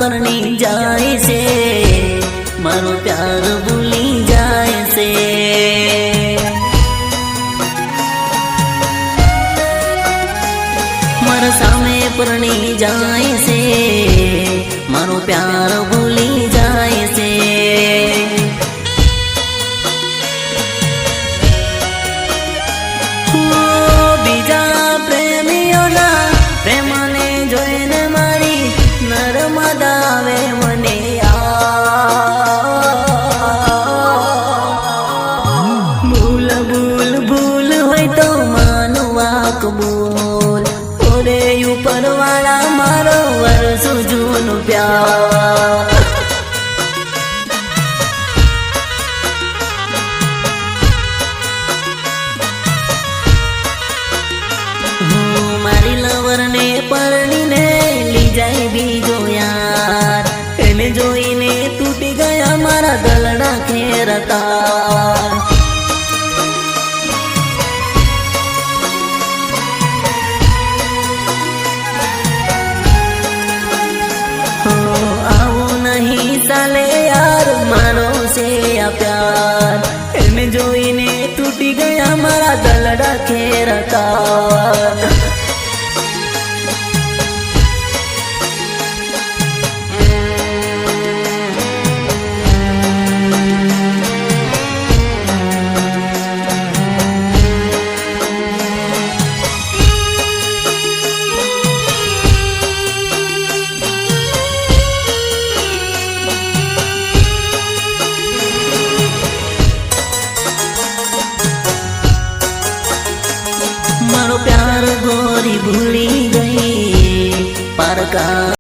પરણી જાય છે, મારો પ્યાર ભૂલી જાય છે। મારા સામે પરણી જાય છે, મારો પ્યાર ભૂલી જાય છે। બીજા પ્રેમીઓના પ્રેમને જોઈને મારી નર્મદા આવે મને ભૂલ ભૂલ ભૂલ હોય તો માનવા કબૂલ, ઓરે ઉપર વાળા મારો વર્ષો જૂનું પ્યાર। મારી લવરને પરણીને લઈ જાય બીજો યાર, એને જોઈને તૂટી ગયા મારા ગલડા ખેરતા। આવું નહીં ચાલે યાર, મારો છે આ પ્યાર, એને જોઈને તૂટી ગયા મારા ગલડા ખેરતા। मारो प्यार गोरी भूली गई पारका।